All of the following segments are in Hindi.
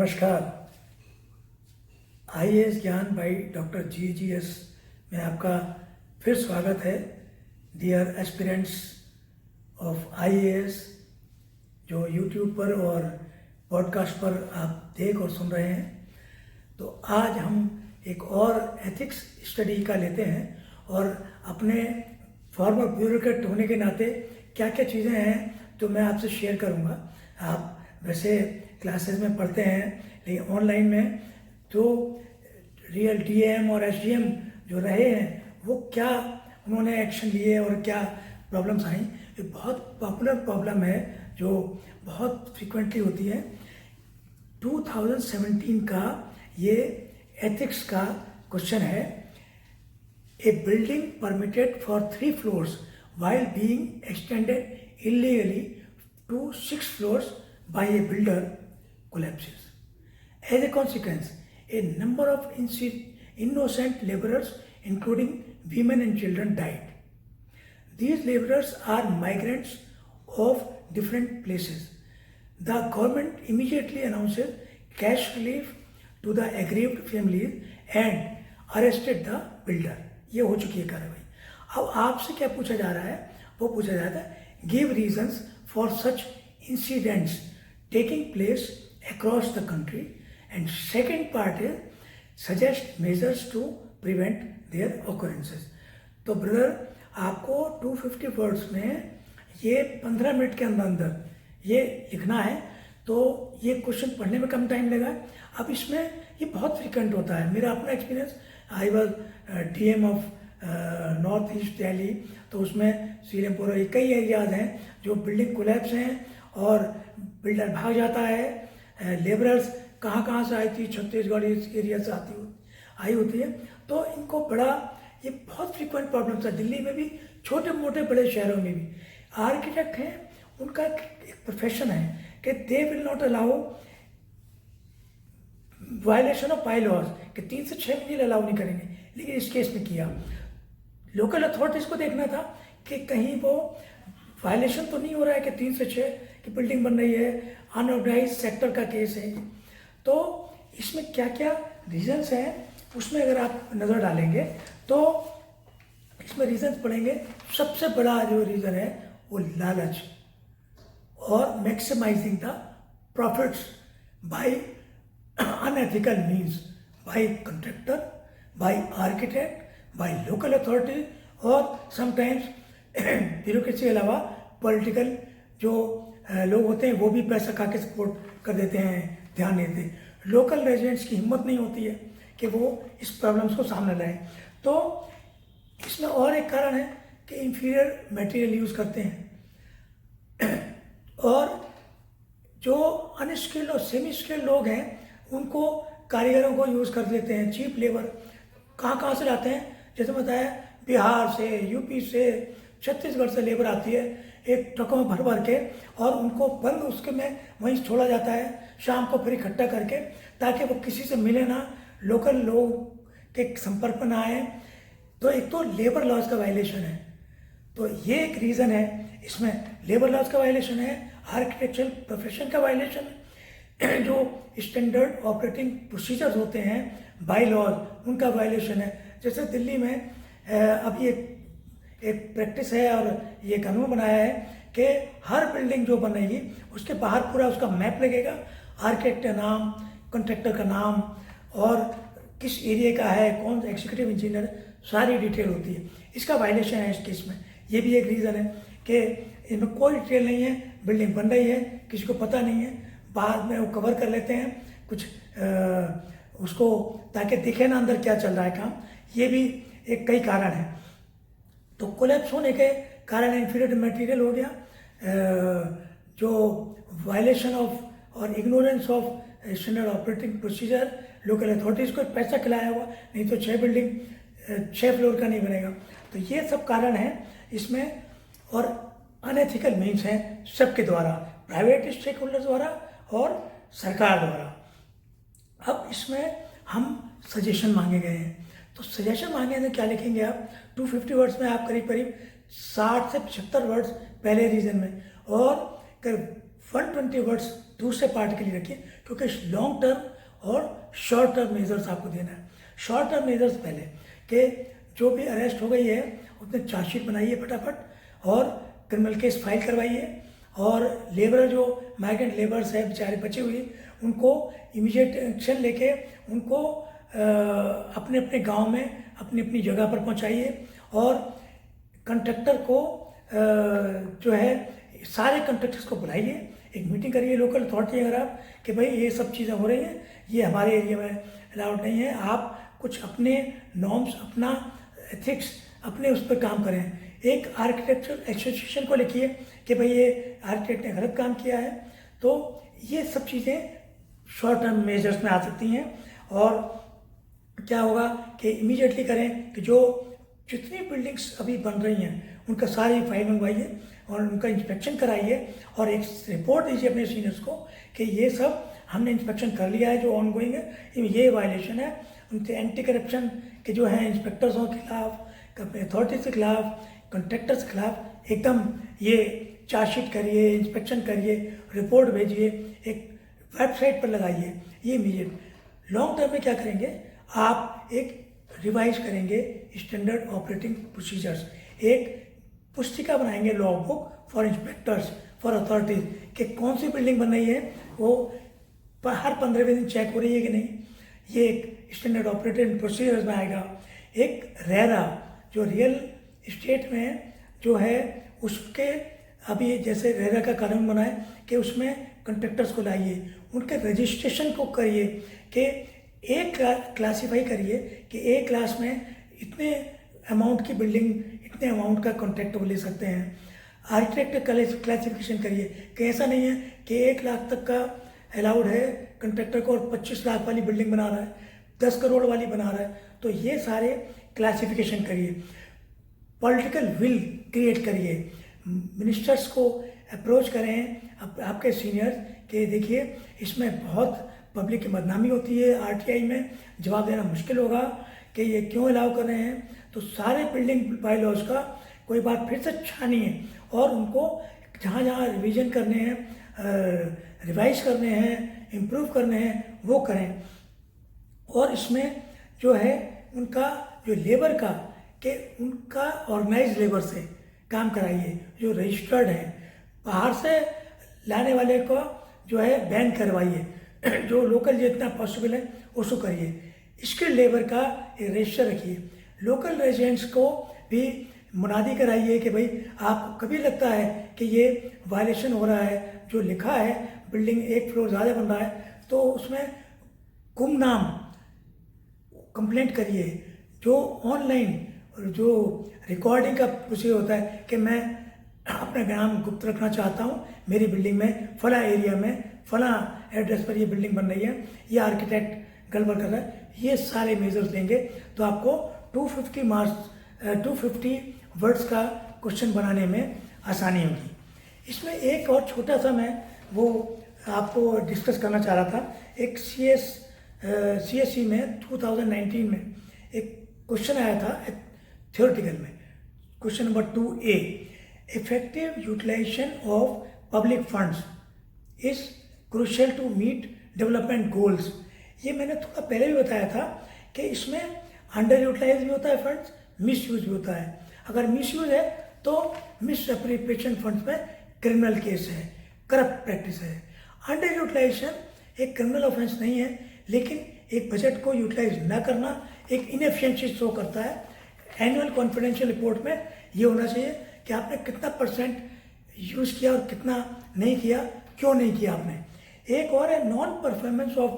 नमस्कार। आईएएस ज्ञान बाई डॉक्टर GGS में आपका फिर स्वागत है। डियर एस्पिरेंट्स ऑफ आईएएस जो यूट्यूब पर और पॉडकास्ट पर आप देख और सुन रहे हैं, तो आज हम एक और एथिक्स स्टडी का लेते हैं और अपने फॉर्मर ब्यूरोक्रेट होने के नाते क्या क्या चीज़ें हैं जो मैं आपसे शेयर करूंगा। आप वैसे क्लासेस में पढ़ते हैं, लेकिन ऑनलाइन में जो रियल डीएम और एसडीएम जो रहे हैं वो क्या उन्होंने एक्शन लिए और क्या प्रॉब्लम्स आई। ये बहुत पॉपुलर प्रॉब्लम है जो बहुत फ्रिक्वेंटली होती है। 2017 का ये एथिक्स का क्वेश्चन है। A building permitted for 3 floors while being extended illegally to 6 floors by a builder collapses. As a consequence, a number of innocent laborers, including women and children, died. These laborers are migrants of different places. The government immediately announces cash relief to the aggrieved families and arrested the builder. ये हो चुकी है कार्रवाई। अब आपसे क्या पूछा जा रहा है? वो पूछा जाता है give reasons for such incidents taking place across the country, and second part is suggest measures to prevent their occurrences. तो ब्रदर आपको 250 वर्ड्स में ये 15 मिनट के अंदर अंदर ये लिखना है, तो ये क्वेश्चन पढ़ने में कम टाइम लगा। अब इसमें ये बहुत फ्रिक्वेंट होता है। मेरा अपना experience, I was DM of north east Delhi, तो उसमें सीलमपुर कई एरियाज हैं जो बिल्डिंग कोलैप्स हैं और बिल्डर भाग जाता है। लेबरर्स कहाँ से आई थी, छत्तीसगढ़ इस एरिया से आई होती है। तो इनको बड़ा ये बहुत फ्रिक्वेंट प्रॉब्लम था। दिल्ली में भी, छोटे मोटे बड़े शहरों में भी। आर्किटेक्ट हैं, उनका एक प्रोफेशन है कि they will not allow violation of by laws, कि 3 से 6 महीने अलाउ नहीं करेंगे, लेकिन इस केस में किया। लोकल अथॉरिटीज को देखना था कि कहीं वो वायलेशन तो नहीं हो रहा है कि 3 से 6 की बिल्डिंग बन रही है। अनऑर्गेनाइज सेक्टर का केस है। तो इसमें क्या क्या रीजंस हैं उसमें अगर आप नज़र डालेंगे तो इसमें रीजंस पढ़ेंगे। सबसे बड़ा जो रीज़न है वो लालच और maximizing the profits by unethical means, by contractor, by architect, by local authority और समटाइम्स ब्यूरोक्रेसी के अलावा पॉलिटिकल जो लोग होते हैं वो भी पैसा खा के सपोर्ट कर देते हैं, ध्यान नहीं देते। लोकल रेजिडेंट्स की हिम्मत नहीं होती है कि वो इस प्रॉब्लम्स को सामने लाएं। तो इसमें और एक कारण है कि इंफीरियर मटेरियल यूज़ करते हैं और जो अनस्किल्ड और सेमी स्किल्ड लोग हैं उनको कारीगरों को यूज़ कर देते हैं। चीप लेबर कहाँ से लाते हैं? जैसे बताया, बिहार से, यूपी से, छत्तीसगढ़ से लेबर आती है एक ट्रकों में भर भर के, और उनको बंद उसके में वहीं छोड़ा जाता है शाम को फिर इकट्ठा करके, ताकि वो किसी से मिले ना, लोकल लोग के संपर्क में ना आए। तो एक तो लेबर लॉज का वायलेशन है, तो ये एक रीज़न है। इसमें लेबर लॉज का वायलेशन है, आर्किटेक्चरल प्रोफेशन का वायलेशन है, जो स्टैंडर्ड ऑपरेटिंग प्रोसीजर्स होते हैं बाय लॉज उनका वायलेशन है। जैसे दिल्ली में अभी एक प्रैक्टिस है और ये कानून बनाया है कि हर बिल्डिंग जो बनेगी उसके बाहर पूरा उसका मैप लगेगा, आर्किटेक्ट का नाम, कॉन्ट्रैक्टर का नाम और किस एरिया का है, कौन एग्जीक्यूटिव इंजीनियर, सारी डिटेल होती है। इसका वायलेशन है इस केस में। ये भी एक रीज़न है कि इनमें कोई डिटेल नहीं है, बिल्डिंग बन रही है, किसी को पता नहीं है, बाद में वो कवर कर लेते हैं कुछ उसको, ताकि दिखे ना अंदर क्या चल रहा है काम। ये भी एक कई कारण है। तो कोलैप्स होने के कारण इंफीरियर मटेरियल हो गया, जो वायलेशन ऑफ और ignorance of standard operating procedure, local authorities को पैसा खिलाया हुआ, नहीं तो 6 फ्लोर का नहीं बनेगा। तो ये सब कारण हैं इसमें, और अनएथिकल मीन्स हैं सबके द्वारा, प्राइवेट स्टेक होल्डर द्वारा और सरकार द्वारा। अब इसमें हम सजेशन मांगे गए हैं, तो सजेशन मांगे तो क्या लिखेंगे आप? 250 वर्ड्स में आप करीब 60 से 75 वर्ड्स पहले रीजन में और 120 वर्ड्स दूसरे पार्ट के लिए रखिए, क्योंकि लॉन्ग टर्म और शॉर्ट टर्म मेजर्स आपको देना है। शॉर्ट टर्म मेजर्स पहले कि जो भी अरेस्ट हो गई है उसने चार्जशीट बनाइए फटाफट और क्रिमिनल केस फाइल करवाइए, और लेबर जो माइग्रेंट लेबर्स है बेचारे बचे हुए उनको इमीडिएट एक्शन लेके उनको अपने अपने गांव में अपनी अपनी जगह पर पहुंचाइए, और कंट्रैक्टर को जो है सारे कंट्रैक्टर्स को बुलाइए, एक मीटिंग करिए लोकल अथॉरिटी अगर आप कि भाई ये सब चीज़ें हो रही हैं, ये हमारे एरिया में अलाउड नहीं है, आप कुछ अपने नॉर्म्स, अपना एथिक्स, अपने उस पर काम करें। एक आर्किटेक्चर एसोसिएशन को लिखिए कि भाई ये आर्किटेक्ट ने गलत काम किया है। तो ये सब चीज़ें शॉर्ट टर्म मेजर्स में आ सकती हैं। और क्या होगा कि इमीडिएटली करें कि जो जितनी बिल्डिंग्स अभी बन रही हैं उनका सारी फाइल मंगवाइए और उनका इंस्पेक्शन कराइए, और एक रिपोर्ट दीजिए अपने सीनियर्स को कि ये सब हमने इंस्पेक्शन कर लिया है, जो ऑनगोइंग है ये वायलेशन है। उनके एंटी करप्शन के जो हैं इंस्पेक्टर्सों के खिलाफ, अपने अथॉरिटीज़ के खिलाफ, कॉन्ट्रैक्टर्स के खिलाफ एकदम ये चार्जशीट करिए, इंस्पेक्शन करिए, रिपोर्ट भेजिए, एक वेबसाइट पर लगाइए। ये इमीडिएट। लॉन्ग टर्म में क्या करेंगे, आप एक रिवाइज करेंगे स्टैंडर्ड ऑपरेटिंग प्रोसीजर्स, एक पुस्तिका बनाएंगे law book for inspectors for authorities कि कौन सी बिल्डिंग बन रही है वो हर 15वें दिन चेक हो रही है कि नहीं, ये एक स्टैंडर्ड ऑपरेटिंग प्रोसीजर्स में आएगा। एक रेरा जो रियल स्टेट में जो है उसके अभी जैसे रेरा का कानून बना है कि उसमें कंट्रैक्टर्स को लाइए, उनके रजिस्ट्रेशन को करिए कि एक क्लासीफाई करिए कि एक क्लास में इतने अमाउंट की बिल्डिंग, इतने अमाउंट का कॉन्ट्रैक्ट वो ले सकते हैं। आर्किटेक्ट क्लासिफिकेशन करिए कि ऐसा नहीं है कि 1 लाख तक का अलाउड है कंट्रैक्टर को और 25 लाख वाली बिल्डिंग बना रहा है, 10 करोड़ वाली बना रहा है। तो ये सारे क्लासिफिकेशन करिए, पॉलिटिकल विल क्रिएट करिए, मिनिस्टर्स को अप्रोच करें आपके सीनियर्स कि देखिए इसमें बहुत पब्लिक की बदनामी होती है, आरटीआई में जवाब देना मुश्किल होगा कि ये क्यों अलाउ कर रहे हैं। तो सारे बिल्डिंग बाय लॉज का कोई बात फिर से छानिए और उनको जहाँ जहाँ रिवीजन करने हैं, रिवाइज करने हैं, इम्प्रूव करने हैं वो करें। और इसमें जो है उनका जो लेबर का कि उनका ऑर्गेनाइज लेबर से काम कराइए, जो रजिस्टर्ड है। बाहर से लाने वाले को जो है बैन करवाइए, जो लोकल जितना पॉसिबल है उसको करिए। स्किल्ड लेबर का एक रजिस्टर रखिए। लोकल रेजिडेंट्स को भी मुनादी कराइए कि भाई आपको कभी लगता है कि ये वायलेशन हो रहा है, जो लिखा है बिल्डिंग 1 फ्लोर ज़्यादा बन रहा है तो उसमें गुमनाम कंप्लेंट करिए। जो ऑनलाइन जो रिकॉर्डिंग का प्रोसीजर होता है कि मैं अपना नाम गुप्त रखना चाहता हूँ, मेरी बिल्डिंग में फला एरिया में फला एड्रेस पर ये बिल्डिंग बन रही है, ये आर्किटेक्ट गड़बड़ कर रहा है, ये सारे मेजर्स लेंगे तो आपको 250 वर्ड्स का क्वेश्चन बनाने में आसानी होगी। इसमें एक और छोटा सा मैं वो आपको डिस्कस करना चाह रहा था। एक CSE में 2019 में एक क्वेश्चन आया था थियोरेटिकल में, question number 2A, effective utilization of public funds is crucial to meet development goals. ये मैंने थोड़ा पहले भी बताया था कि इसमें अंडर यूटिलाइज भी होता है फंड्स, मिस यूज भी होता है। अगर मिस यूज है तो मिस एप्रोप्रिएशन फंड्स में क्रिमिनल केस है, करप्ट प्रैक्टिस है। अंडर यूटिलाइजेशन एक क्रिमिनल ऑफेंस नहीं है, लेकिन एक बजट को यूटिलाइज न करना एक इनएफिशिएंसी शो करता है। एनुअल कॉन्फिडेंशियल रिपोर्ट में ये होना चाहिए कि आपने कितना % यूज किया और कितना नहीं किया, क्यों नहीं किया आपने। एक और है non performance of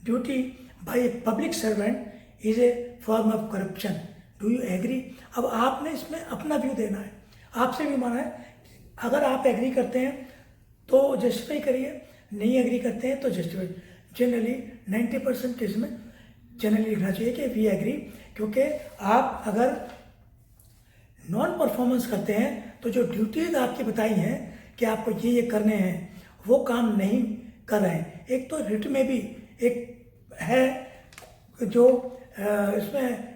duty by a public servant is a form of corruption. Do you agree? अब आपने इसमें अपना व्यू देना है, आपसे भी माना है। अगर आप एग्री करते हैं तो जस्टिफाई करिए, नहीं एग्री करते हैं तो जस्टिफाई। जनरली 90% केस में जनरली लिखना चाहिए कि वी एग्री, क्योंकि आप अगर नॉन परफॉर्मेंस करते हैं तो जो ड्यूटीज आपकी बताई हैं कि आपको ये करने हैं वो काम नहीं कर रहे हैं। एक तो रिट में भी एक है जो इसमें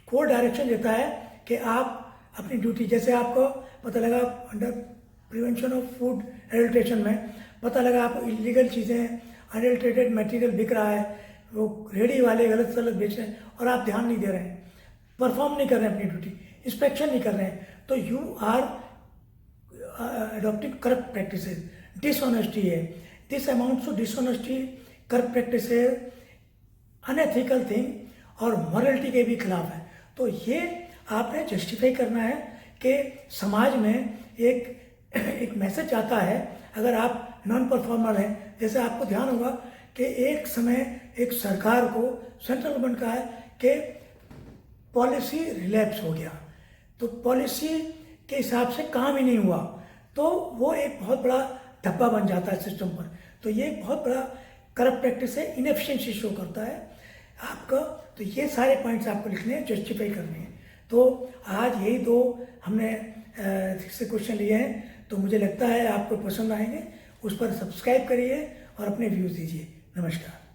कोड डायरेक्शन देता है कि आप अपनी ड्यूटी, जैसे आपको पता लगा under prevention of food adulteration में पता लगा आपको इलीगल चीज़ें, अनएडल्टरेटेड मटेरियल बिक रहा है, वो रेडी वाले गलत सलत बेच रहे हैं और आप ध्यान नहीं दे रहे हैं, परफॉर्म नहीं कर रहे हैं अपनी ड्यूटी, इंस्पेक्शन नहीं कर रहे हैं, तो you are adopting corrupt practices, dishonesty है, this amounts to dishonesty, corrupt practices, unethical thing और morality के भी खिलाफ है। तो ये आपने जस्टिफाई करना है कि समाज में एक मैसेज आता है, अगर आप नॉन परफॉर्मर हैं, जैसे आपको ध्यान होगा कि एक समय एक सरकार को सेंट्रल गवर्नमेंट का है कि पॉलिसी रिलैप्स हो गया, तो पॉलिसी के हिसाब से काम ही नहीं हुआ, तो वो एक बहुत बड़ा धब्बा बन जाता है सिस्टम पर। तो ये एक बहुत बड़ा करप्ट प्रैक्टिस है, इनएफिशिएंसी शो करता है आपका। तो ये सारे पॉइंट्स आपको लिखने हैं, जस्टिफाई करने हैं। तो आज यही दो हमने से क्वेश्चन लिए हैं, तो मुझे लगता है आपको पसंद आएंगे। उस पर सब्सक्राइब करिए और अपने व्यूज़ दीजिए। नमस्कार।